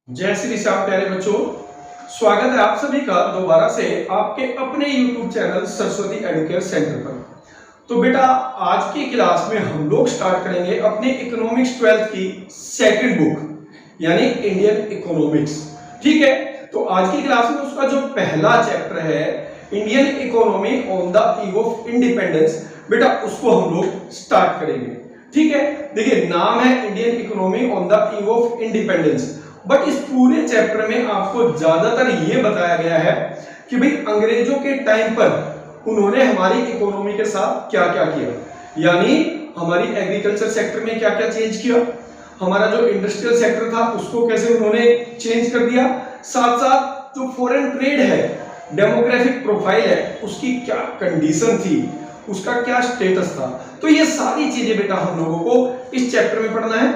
जय श्री श्याम प्यारे बच्चों, स्वागत है आप सभी का दोबारा से आपके अपने YouTube channel Saraswati Educare centre पर। तो बेटा आज की क्लास में हम लोग स्टार्ट करेंगे अपने इकोनॉमिक्स 12th की सेकंड बुक यानी इंडियन इकोनॉमिक्स। ठीक है, तो आज की क्लास में उसका जो पहला चैप्टर है Indian economy on the eve of independence, बेटा उसको हम लोग स्टार्ट करेंगे। ठीक है, देखिए नाम है Indian economy on the eve of independence, but इस पूरे चैप्टर में आपको ज्यादातर ये बताया गया है कि भाई अंग्रेजों के टाइम पर उन्होंने हमारी इकोनॉमी के साथ क्या क्या किया, यानी हमारी एग्रीकल्चर सेक्टर में क्या क्या चेंज किया, हमारा जो इंडस्ट्रियल सेक्टर था उसको कैसे उन्होंने चेंज कर दिया, साथ साथ जो फॉरेन ट्रेड है, डेमोग्राफिक प्रोफाइल है, उसकी क्या कंडीशन थी, उसका क्या स्टेटस था। तो ये सारी चीजें बेटा हम लोगों को इस चैप्टर में पढ़ना है।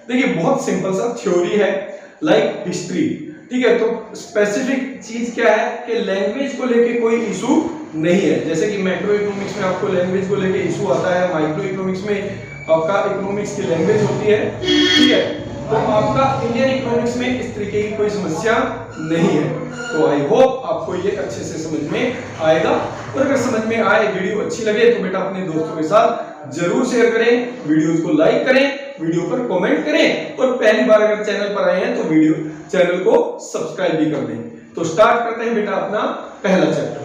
देखिए बहुत सिंपल सा थ्योरी है लाइक हिस्ट्री। ठीक है, तो स्पेसिफिक चीज क्या है कि लैंग्वेज को लेके कोई इशू नहीं है। जैसे कि मैक्रो इकोनॉमिक्स में आपको लैंग्वेज को लेके इशू आता है, माइक्रो इकोनॉमिक्स में आपका इकोनॉमिक्स की लैंग्वेज होती है। ठीक है, तो आपका इंडियन इकोनॉमिक्स में इस तरीके की कोई समस्या नहीं है। तो आई होप आपको ये अच्छे से समझ में आएगा, और अगर समझ में आए, वीडियो अच्छी लगे तो बेटा अपने दोस्तों के साथ जरूर शेयर करें, वीडियोस को लाइक करें, वीडियो पर कमेंट करें, और पहली बार अगर चैनल पर आए हैं तो वीडियो चैनल को सब्सक्राइब भी कर दें। तो स्टार्ट करते हैं बेटा अपना पहला चैप्टर।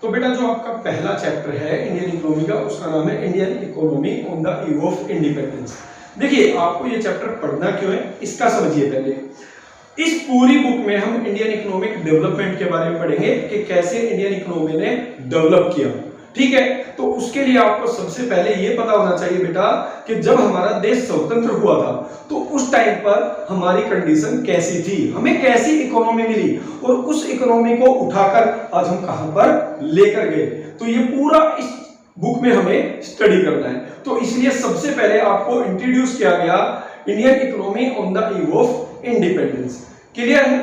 तो बेटा जो आपका पहला चैप्टर है इंडियन इकोनॉमी का, उसका नाम है Indian economy on the eve of independence. देखिए आपको ये चैप्टर पढ़ना क्यों है इसका समझिए। पहले इस पूरी बुक में हम इंडियन इकोनॉमिक डेवलपमेंट के बारे में पढ़ेंगे कि कैसे इंडियन इकोनॉमी ने डेवलप किया। ठीक है, तो उसके लिए आपको सबसे पहले ये पता होना चाहिए बेटा कि जब हमारा देश स्वतंत्र हुआ था तो उस टाइम पर हमारी कंडीशन कैसी थी, हमें कैसी इकोनॉमी मिली, और उस इकोनॉमी को उठाकर आज हम कहां पर लेकर गए। तो ये पूरा इस बुक में हमें स्टडी करना है। तो इसलिए सबसे पहले आपको इंट्रोड्यूस किया गया Indian economy on the eve of independence. Clear है?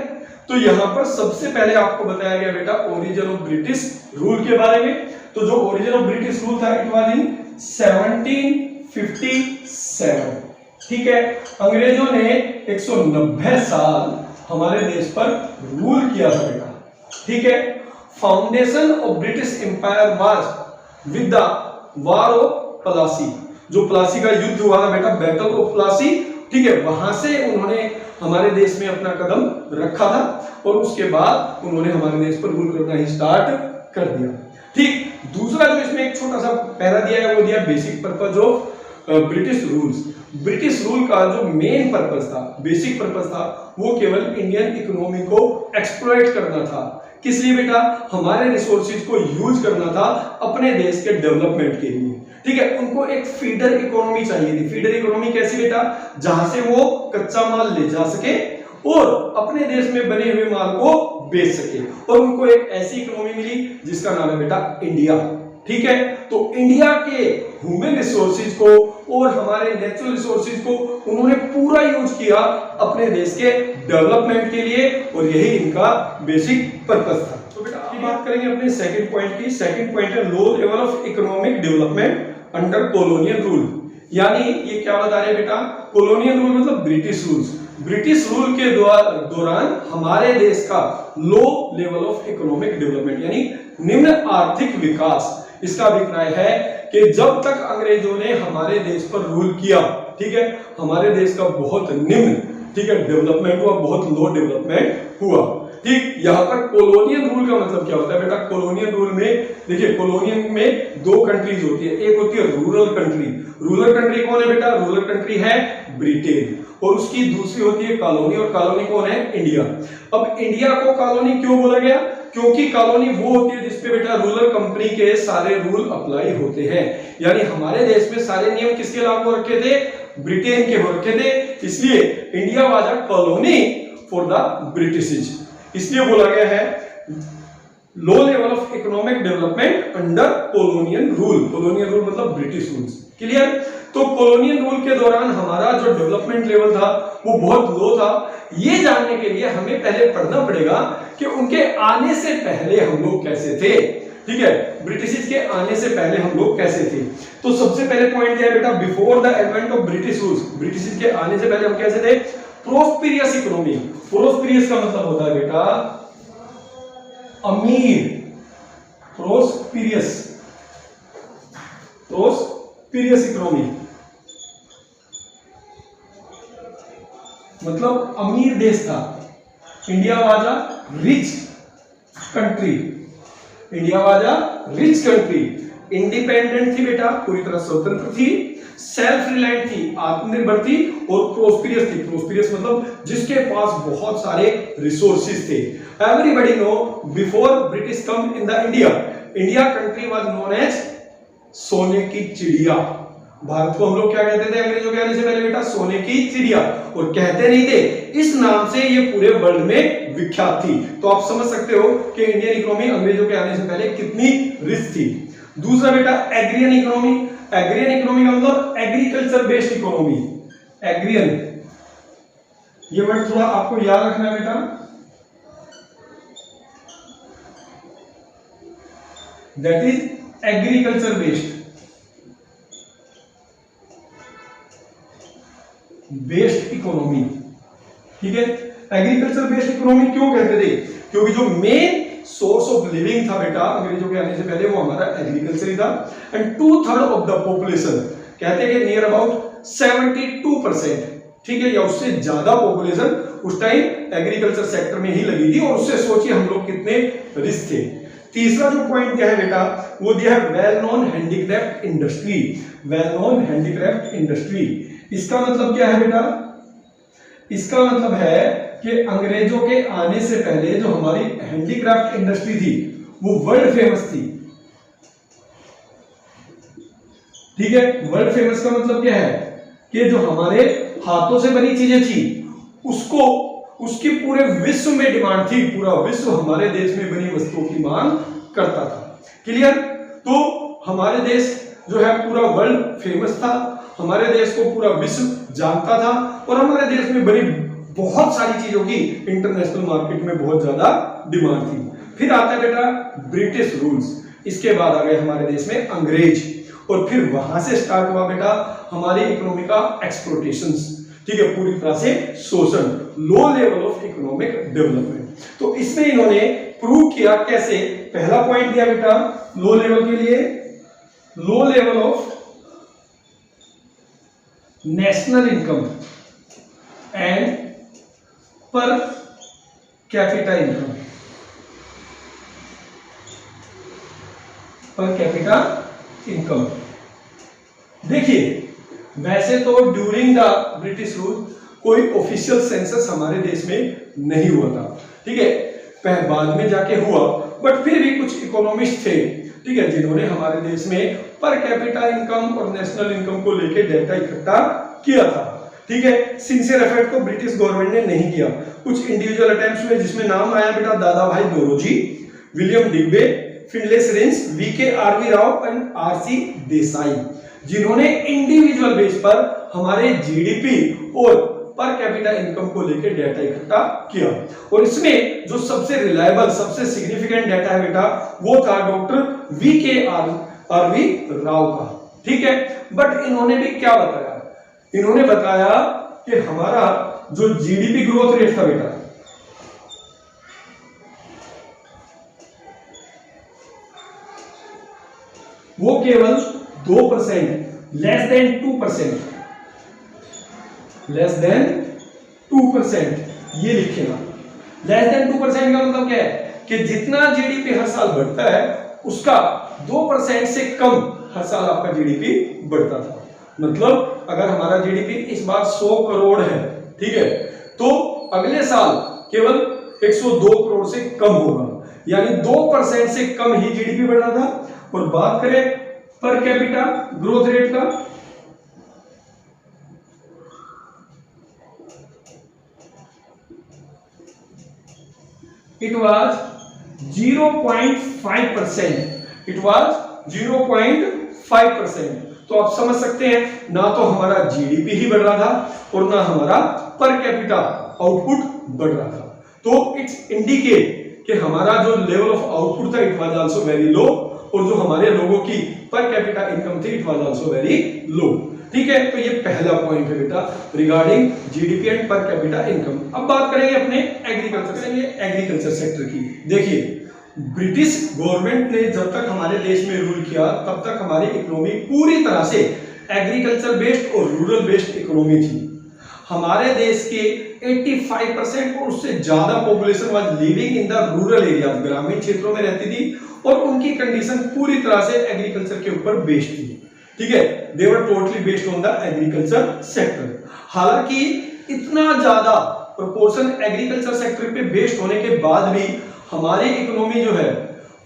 तो यहां पर सबसे पहले आपको बताया गया बेटा ओरिजिन ऑफ ब्रिटिश रूल के बारे में। तो जो ओरिजिन ऑफ ब्रिटिश रूल था इट वाज इन 1757। ठीक है, अंग्रेजों ने 190 साल हमारे देश पर रूल किया था बेटा। ठीक है, foundation of British empire was with the war of Plassey. जो प्लासी का युद्ध हुआ था बेटा, बैटल ऑफ प्लासी। ठीक है, वहां से उन्होंने हमारे देश में अपना कदम रखा था, और उसके बाद उन्होंने हमारे देश पर रूल करना ही स्टार्ट कर दिया। ठीक, दूसरा जो इसमें एक छोटा सा पैरा दिया है वो दिया basic purpose of British rules. British rule का जो मेन पर्पस था, बेसिक पर्पस था, वो केवल इंडियन इकोनॉमी को एक्सप्लॉइट करना था। किस लिए बेटा? हमारे रिसोर्सेज को यूज करना था अपने देश के डेवलपमेंट के लिए। ठीक है, उनको एक फीडर इकोनॉमी चाहिए थी। फीडर इकोनॉमी कैसी बेटा? जहां से वो कच्चा माल ले जा सके और अपने देश में बने हुए माल को बेच सके, और उनको एक ऐसी इकोनॉमी मिली जिसका नाम है बेटा इंडिया। ठीक है, तो इंडिया के ह्यूमन रिसोर्सेज को और हमारे नेचुरल रिसोर्सेज को उन्होंने पूरा यूज किया अपने देश के डेवलपमेंट के लिए, और यही इनका बेसिक पर्पस था। तो बेटा अब बात करेंगे अपने सेकंड पॉइंट की। सेकंड पॉइंट है low level of economic development under colonial rule. यानी ये क्या बता रहे हैं बेटा? कॉलोनियल रूल मतलब ब्रिटिश रूल्स। ब्रिटिश रूल के दौरान हमारे देश का low level of economic development यानी निम्न आर्थिक विकास, इसका अभिप्राय है कि जब तक अंग्रेजों ने हमारे देश पर रूल किया, ठीक है, हमारे देश का बहुत निम्न, ठीक है, डेवलपमेंट हुआ, बहुत लो डेवलपमेंट हुआ। ठीक, यहाँ पर कॉलोनियल रूल का मतलब क्या होता है बेटा? कॉलोनियल रूल में देखिए, कॉलोनियल में दो कंट्रीज होती है। एक होती है रूरल कंट्री। रूरल कंट्री कौन है बेटा? रूरल कंट्री है ब्रिटेन, और उसकी दूसरी होती है कॉलोनी, और कॉलोनी कौन है? इंडिया। अब इंडिया को कॉलोनी क्यों बोला गया? क्योंकि कॉलोनी वो होती है जिसपे बेटा रूरल कंपनी के सारे रूल अप्लाई होते हैं। यानी हमारे देश में सारे नियम किसके लागू रखे थे? ब्रिटेन के रखे थे। इसलिए India was a colony for the British. इसलिए बोला गया है low level of economic development under colonial rule. Colonial rule मतलब ब्रिटिश रूल्स। क्लियर? तो कॉलोनियल रूल के दौरान हमारा जो डेवलपमेंट लेवल था वो बहुत लो था। ये जानने के लिए हमें पहले पढ़ना पड़ेगा कि उनके आने से पहले हम लोग कैसे थे। ठीक है, ब्रिटिश के आने से पहले हम लोग कैसे थे। तो सबसे पहले पॉइंट क्या है बेटा, before the advent of British rules, British के आने से पहले हम कैसे थे, प्रोस्पेरियस इकोनॉमी। प्रोस्पेरियस का मतलब होता है बेटा अमीर, प्रोस्पेरियस, प्रोस्पेरियस इकोनॉमी मतलब अमीर देश था। India was a rich country, India was a rich country, independent थी बेटा, पूरी तरह स्वतंत्र थी, सेल्फ रिलायंट थी, आत्मनिर्भर थी, और प्रोस्पेरियस थी। प्रोस्पेरियस मतलब जिसके पास बहुत सारे रिसोर्सेज थे। Everybody know before British come in the India, India country was known as सोने की चिड़िया। भारत को हम लोग क्या कहते थे अंग्रेजों के आने से पहले बेटा, सोने की चिड़िया, और कहते नहीं थे, इस नाम से ये पूरे वर्ल्ड में विख्यात थी। तो आप समझ सकते हो कि इंडियन इकोनॉमी अंग्रेजों के आने से पहले कितनी रिच थी। दूसरा बेटा एग्रियन इकोनॉमी। एग्रियन इकोनॉमी का मतलब एग्रीकल्चर बेस्ड इकोनॉमी। एग्रियन, ये वर्ड थोड़ा आपको याद रखना है बेटा। That is agriculture based economy. ठीक है, एग्रीकल्चर बेस्ड इकोनॉमी क्यों कहते थे, क्योंकि जो मेन सोर्स ऑफ लिविंग था बेटा अंग्रेजों के आने से पहले वो हमारा एग्रीकल्चर ही था। एंड 2/3 ऑफ द पॉपुलेशन, कहते हैं कि नियर अबाउट 72%, ठीक है, या उससे ज्यादा पॉपुलेशन उस टाइम एग्रीकल्चर सेक्टर में ही लगी थी, और उससे सोचिए हम लोग कितने रिच थे। तीसरा जो पॉइंट क्या है बेटा, वो दिया है well known handicraft industry. Well known handicraft industry, इसका मतलब क्या है बेटा, इसका मतलब है कि अंग्रेजों के आने से पहले जो हमारी हैंडीक्राफ्ट इंडस्ट्री थी वो वर्ल्ड फेमस थी। ठीक है, वर्ल्ड फेमस का मतलब क्या है कि जो हमारे हाथों से बनी चीजें थी उसको, उसकी पूरे विश्व में डिमांड थी, पूरा विश्व हमारे देश में बनी वस्तुओं की मांग करता था। क्लियर, तो हमारे देश जो है पूरा वर्ल्ड फेमस था, हमारे देश को पूरा विश्व जानता था, और हमारे देश में बनी बहुत सारी चीजों की इंटरनेशनल मार्केट में बहुत ज्यादा डिमांड थी। फिर आता है बेटा ब्रिटिश रूल्स, इसके बाद आ गए हमारे देश में अंग्रेज, और फिर वहां से स्टार्ट हुआ बेटा हमारी इकोनॉमी का एक्सप्लोटेशंस। ठीक है, पूरी तरह से शोषण, low level of economic development. तो इसमें इन्होंने प्रूव किया कैसे, पहला पॉइंट दिया बेटा लो लेवल के लिए, low level of national income and per capita income, per capita income. देखिए वैसे तो ड्यूरिंग द ब्रिटिश रूल कोई ऑफिशियल सेंसस हमारे देश में नहीं हुआ था, ठीक है, बाद में जाके हुआ, बट फिर भी कुछ इकोनॉमिस्ट थे, ठीक है, जिन्होंने हमारे देश में पर कैपिटा इनकम और नेशनल इनकम को लेके डेटा इकट्ठा किया था। ठीक है, सिंसियर एफर्ट को ब्रिटिश गवर्नमेंट ने नहीं किया, कुछ इंडिविजुअल अटेम्प्ट्स हुए, जिसमें नाम आया बेटा Dadabhai Naoroji, William Digby, फिनलेस रेंस, V K R V Rao and R C Desai, जिन्होंने इंडिविजुअल बेस पर हमारे जीडीपी और पर कैपिटा इनकम को लेकर डेटा इकट्ठा किया। और इसमें जो सबसे रिलायबल, सबसे सिग्निफिकेंट डेटा है बेटा वो था डॉक्टर वीके आरवी राव का। ठीक है, बट इन्होंने भी क्या बताया, इन्होंने बताया कि हमारा जो जीडीपी ग्रोथ रेट था बेटा वो केवल 2%, लेस देन 2%, लेस देन 2%, ये लिखेगा। लेस देन 2% का मतलब क्या है कि जितना जीडीपी हर साल बढ़ता है उसका 2% से कम हर साल आपका जीडीपी बढ़ता था। मतलब अगर हमारा जीडीपी इस बार 100 करोड़ है, ठीक है, तो अगले साल केवल 102 करोड़ से कम होगा, यानी 2% से कम ही जीडीपी बढ़ रहा था। और बात करें पर कैपिटा ग्रोथ रेट का, it was 0.5%, it was 0.5%। तो आप समझ सकते हैं ना तो हमारा जीडीपी ही बढ़ रहा था और ना हमारा पर कैपिटा आउटपुट बढ़ रहा था। तो इट्स इंडिकेट कि हमारा जो लेवल ऑफ आउटपुट था it was also very low, और जो हमारे लोगों की पर कैपिटा इनकम थी it was also very low. ठीक है, तो ये पहला पॉइंट है बेटा regarding GDP and per capita income. अब बात करेंगे अपने एग्रीकल्चर सेक्टर की। देखिए, ब्रिटिश गवर्नमेंट ने जब तक हमारे देश में रूल किया तब तक हमारी इकोनॉमी पूरी तरह से एग्रीकल्चर बेस्ड और रूरल बेस्ड इकोनॉमी थी। हमारे देश के 85% और उससे ज्यादा population was living in the rural area, ग्रामीण क्षेत्रों में रहती थी, और उनकी कंडीशन पूरी तरह से एग्रीकल्चर के ऊपर बेस्ड थी। ठीक है, they were totally based on the agriculture sector. हालांकि इतना ज्यादा प्रोपोर्शन एग्रीकल्चर सेक्टर पे बेस्ड होने के बाद भी हमारी इकोनॉमी जो है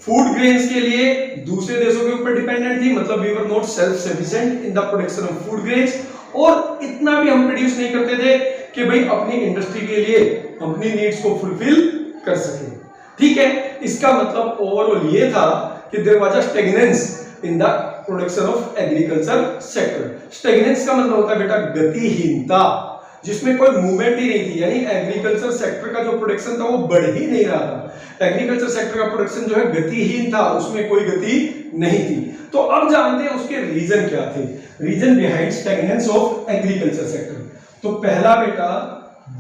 फूड ग्रेन्स के लिए दूसरे देशों के ऊपर डिपेंडेंट थी, मतलब we were not self sufficient in the production of food grains, और इतना भी हम प्रोड्यूस नहीं करते थे कि भाई अपनी इंडस्ट्री के लिए अपनी नीड्स को फुलफिल कर सके। ठीक है, इसका मतलब ओवरऑल ये था कि there was a stagnance in the production of agriculture sector. Stagnance का मतलब होता है बेटा गतिहीनता, जिसमें कोई मूवमेंट ही नहीं थी, यानी एग्रीकल्चर सेक्टर का जो प्रोडक्शन था वो बढ़ ही नहीं रहा था। एग्रीकल्चर सेक्टर का प्रोडक्शन जो है गतिहीन था, उसमें कोई गति नहीं थी। तो अब जानते हैं उसके रीजन क्या थे, reason behind stagnance of agriculture sector. तो पहला बेटा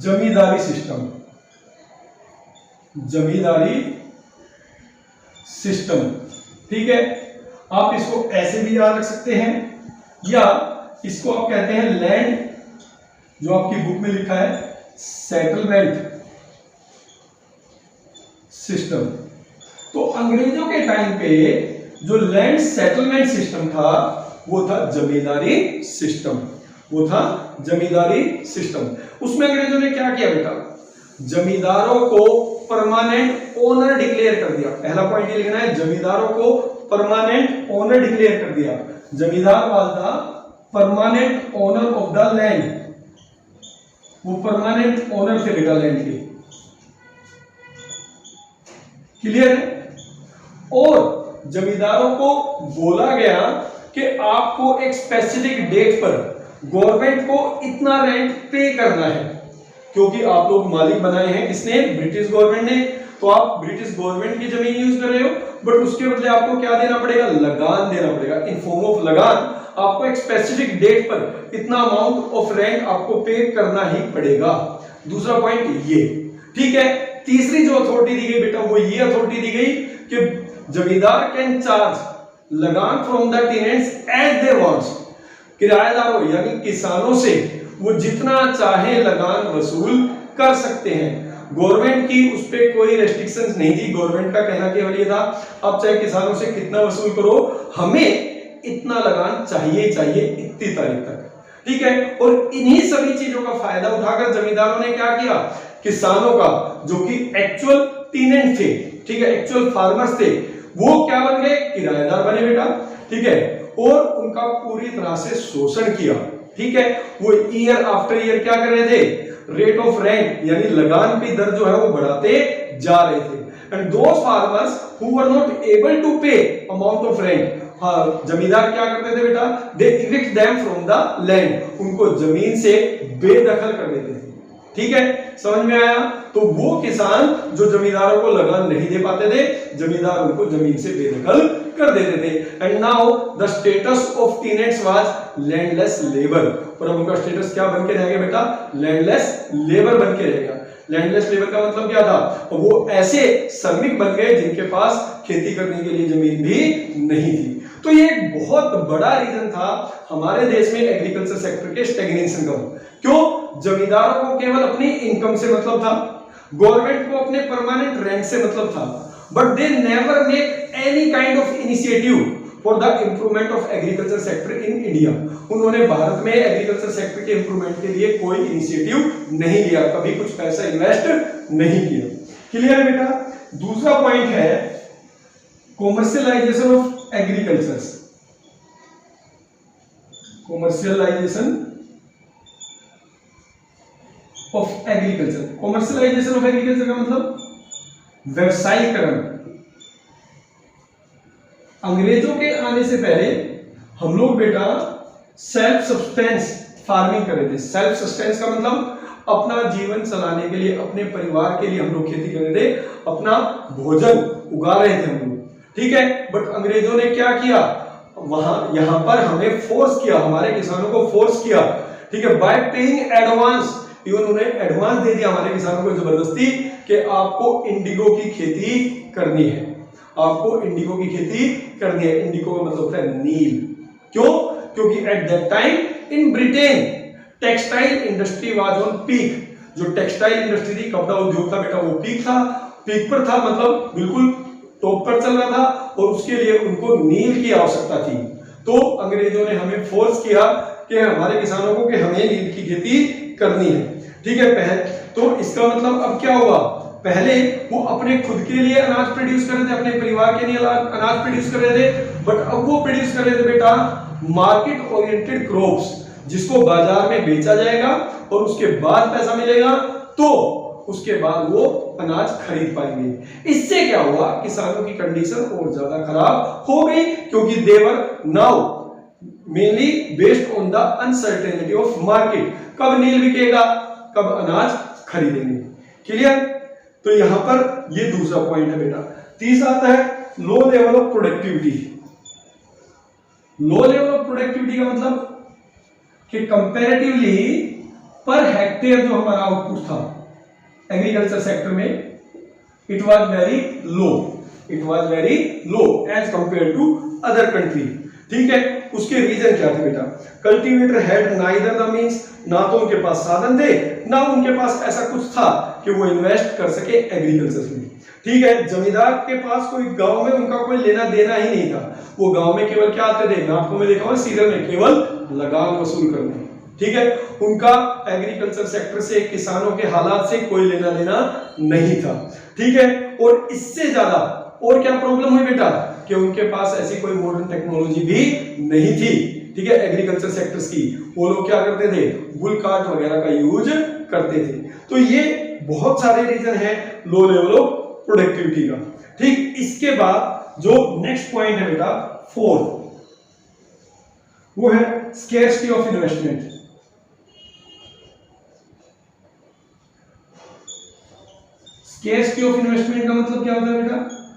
जमींदारी सिस्टम, जमींदारी सिस्टम। ठीक है, आप इसको ऐसे भी याद रख सकते हैं, या इसको आप कहते हैं लैंड, जो आपकी बुक में लिखा है सेटलमेंट सिस्टम। तो अंग्रेजों के टाइम पे जो लैंड सेटलमेंट सिस्टम था वो था जमींदारी सिस्टम, वो था जमींदारी सिस्टम। उसमें अंग्रेजों ने क्या किया बेटा, जमींदारों को परमानेंट ओनर डिक्लेयर कर दिया। पहला पॉइंट ये लिखना है, जमींदारों को परमानेंट ओनर डिक्लेयर कर दिया। जमींदार was the permanent owner of the land, वो परमानेंट ओनर थे बेटा लैंड के। क्लियर है? और जमींदारों को बोला गया कि आपको एक स्पेसिफिक डेट पर गवर्नमेंट को इतना रेंट पे करना है, क्योंकि आप लोग मालिक बनाए हैं किसने, ब्रिटिश गवर्नमेंट ने। तो आप ब्रिटिश गवर्नमेंट की जमीन यूज कर रहे हो, बट उसके बदले आपको क्या देना पड़ेगा, लगान देना पड़ेगा। इन फॉर्म ऑफ लगान आपको एक स्पेसिफिक डेट पर इतना अमाउंट ऑफ रेंट आपको पे करना ही पड़ेगा। दूसरा पॉइंट ये। ठीक है, तीसरी जो अथॉरिटी दी गई बेटा वो ये अथॉरिटी दी गई कि जमींदार कैन चार्ज लगान from the tenants as they wants. किराएदारों यानी किसानों से वो जितना चाहे लगान वसूल कर सकते हैं। गवर्नमेंट की उस पर कोई रेस्ट्रिक्शंस नहीं थी। गवर्नमेंट का कहना केवल ये था, आप चाहे किसानों से कितना वसूल करो, हमें इतना लगान चाहिए इतनी तारीख तक। ठीक है, और इन्हीं सभी चीजों का फायदा उठाकर जमींदारों ने क्या किया, किसानों का जो कि एक्चुअल टेनेंट थे, ठीक है, एक्चुअल फार्मर्स थे, वो क्या बन गए, किराएदार बने बेटा। ठीक है, और उनका पूरी तरह से शोषण किया। ठीक है, वो ईयर आफ्टर ईयर क्या कर रहे थे, रेट ऑफ रेंट यानी लगान की दर जो है वो बढ़ाते जा रहे थे। And those farmers who were not able to pay amount of rent, जमींदार क्या करते थे बेटा, they evict them from the land, उनको जमीन से बेदखल कर देते थे। ठीक है, समझ में आया? तो वो किसान जो जमींदारों को लगान नहीं दे पाते थे, जमींदार उनको जमीन से बेदखल कर देते थे। And now the status of tenants was landless labour, और अब उनका स्टेटस क्या बन के रहेगा बेटा, लैंडलेस लेबर बन के रहेगा। लैंडलेस लेबर का मतलब क्या था, वो ऐसे श्रमिक बन गए जिनके पास खेती करने के लिए जमीन भी नहीं थी। तो ये एक बहुत बड़ा रीजन था हमारे देश में एग्रीकल्चर सेक्टर के स्टैग्नेशन का। क्यों? जमींदारों को केवल अपनी इनकम से मतलब था, गवर्नमेंट को अपने परमानेंट रेंट से मतलब था, but they never make any kind of initiative for the improvement of agriculture sector in India. उन्होंने भारत में एग्रीकल्चर सेक्टर के इंप्रूवमेंट के लिए कोई इनिशिएटिव नहीं लिया, कभी कुछ पैसा इन्वेस्ट नहीं किया। क्लियर है बेटा? दूसरा पॉइंट है commercialisation of agriculture. Commercialisation of agriculture, commercialisation of agriculture का मतलब व्यवसायीकरण। अंग्रेजों के आने से पहले हम लोग बेटा सेल्फ सस्टेंस फार्मिंग कर रहे थे। सेल्फ सस्टेंस का मतलब अपना जीवन चलाने के लिए, अपने परिवार के लिए हम लोग खेती कर रहे थे, अपना भोजन उगा रहे थे हम लोग, ठीक है। बट अंग्रेजों ने क्या किया, वहां यहां पर हमें फोर्स किया, हमारे किसानों को फोर्स किया, ठीक है, बाय पेइंग एडवांस, इवन उन्हें एडवांस दे दिया हमारे किसानों को जबरदस्ती कि आपको इंडिगो की खेती करनी है, आपको इंडिगो की खेती करनी है। इंडिगो का मतलब होता है नील। क्यों? क्योंकि at that time in Britain textile industry was on peak. जो टेक्सटाइल इंडस्ट्री थी, कपड़ा उद्योग था बेटा, वो पीक था, पीक पर था, मतलब बिल्कुल टॉप पर चल रहा था, और उसके लिए उनको नील की आवश्यकता थी। तो अंग्रेजों ने हमें फोर्स किया कि हमारे किसानों को कि हमें नील की खेती करनी है, ठीक है। पहले तो इसका मतलब अब क्या हुआ, पहले वो अपने खुद के लिए अनाज प्रोड्यूस कर रहे थे, अपने परिवार के लिए अनाज प्रोड्यूस कर रहे थे, बट अब वो प्रोड्यूस कर रहे थे बेटा मार्केट ओरिएंटेड क्रॉप्स, जिसको बाजार में बेचा जाएगा और उसके बाद पैसा मिलेगा, तो उसके बाद वो अनाज खरीद पाएंगे। इससे क्या हुआ, किसानों की कंडीशन और ज्यादा खराब हो गई, क्योंकि they were now mainly based on the uncertainty of market. कब नील बिकेगा, कब अनाज खरीदेंगे। क्लियर? तो यहां पर ये दूसरा पॉइंट है बेटा। तीसरा आता है low level of productivity. Low level of productivity का मतलब कि कंपैरेटिवली पर हेक्टेयर जो हमारा आउटपुट था एग्रीकल्चर सेक्टर में, it was very low, it was very low as compare to other country, ठीक है। उसके रीजन क्या थे बेटा, cultivator had neither the means, ना तो उनके पास साधन थे, ना उनके पास ऐसा कुछ था कि वो इन्वेस्ट कर सके एग्रीकल्चर में, ठीक है। जमींदार के पास कोई गांव में उनका कोई लेना देना ही नहीं था, वो गांव में केवल क्या आते थे, मैं आपको में देखा हुआ सीरियल में, केवल लगान वसूल करने, ठीक है। उनका एग्रीकल्चर सेक्टर से, किसानों के हालात से कोई लेना देना नहीं था, ठीक है। और इससे ज्यादा और क्या प्रॉब्लम हुई बेटा, कि उनके पास ऐसी कोई मॉडर्न टेक्नोलॉजी भी नहीं थी, ठीक है, एग्रीकल्चर सेक्टर्स की। वो लोग क्या करते थे, बुल कार्ट वगैरह का यूज करते थे। तो ये बहुत सारे रीजन है लो लेवल ऑफ प्रोडक्टिविटी का, ठीक। इसके बाद जो नेक्स्ट पॉइंट है बेटा फोर्थ, वो है scarcity of investment. Scarcity of investment का मतलब क्या होता है बेटा,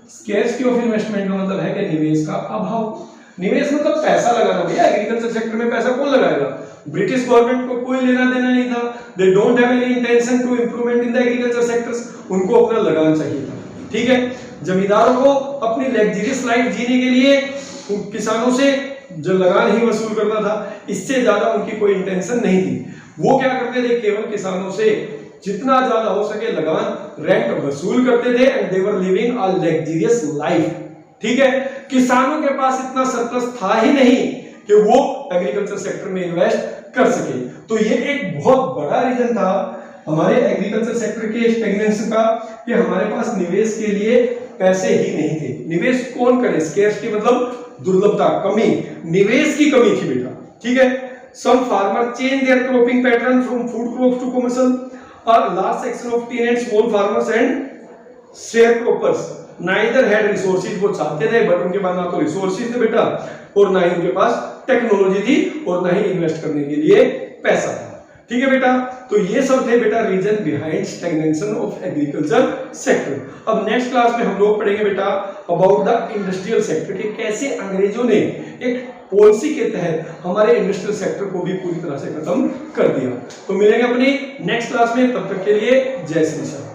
स्केर्सिटी ऑफ इन्वेस्टमेंट का मतलब है कि निवेश का अभाव। निवेश मतलब पैसा लगाना, भैया एग्रीकल्चर सेक्टर में पैसा कौन लगाएगा, ब्रिटिश गवर्नमेंट को कोई लेना देना नहीं था, they don't have any intention to improvement in the agriculture sectors, उनको अपना लगान चाहिए था, ठीक है। जमींदारों को अपनी लग्जरियस लाइफ जीने के लिए किसानों से जो लगान ही वसूल करना था, इससे ज्यादा उनकी कोई इंटेंशन नहीं थी। वो क्या करते थे, केवल किसानों से जितना ज्यादा हो सके लगान रेंट वसूल करते थे, and they were living a luxurious life, ठीक है। किसानों के पास इतना सरप्लस था ही नहीं कि वो एग्रीकल्चर सेक्टर में इन्वेस्ट कर सके। तो ये एक बहुत बड़ा रीजन था हमारे एग्रीकल्चर सेक्टर के स्टैग्नेशन का, कि हमारे पास निवेश के लिए पैसे ही नहीं थे। निवेश कौन करे, स्केर्सिटी मतलब दुर्लभता, कमी, निवेश की कमी थी बेटा, ठीक है। Some farmer change their cropping pattern from food crops to commercial, और large section of tiny and small farmers and sharecroppers neither had resources, वो चाहते थे बट उनके पास ना तो रिसोर्सेज थे बेटा, और ना ही उनके पास टेक्नोलॉजी थी, और ना ही इन्वेस्ट करने के लिए पैसा था, ठीक है बेटा। तो ये सब थे बेटा reason behind stagnation of agriculture sector. अब नेक्स्ट क्लास में हम लोग पढ़ेंगे बेटा अबाउट द इंडस्ट्रियल सेक्टर, कि कैसे अंग्रेजों ने एक पॉलिसी के तहत हमारे इंडस्ट्रियल सेक्टर को भी पूरी तरह से खत्म कर दिया। तो मिलेंगे अपनी नेक्स्ट क्लास में, तब तक के लिए जय श्री राम।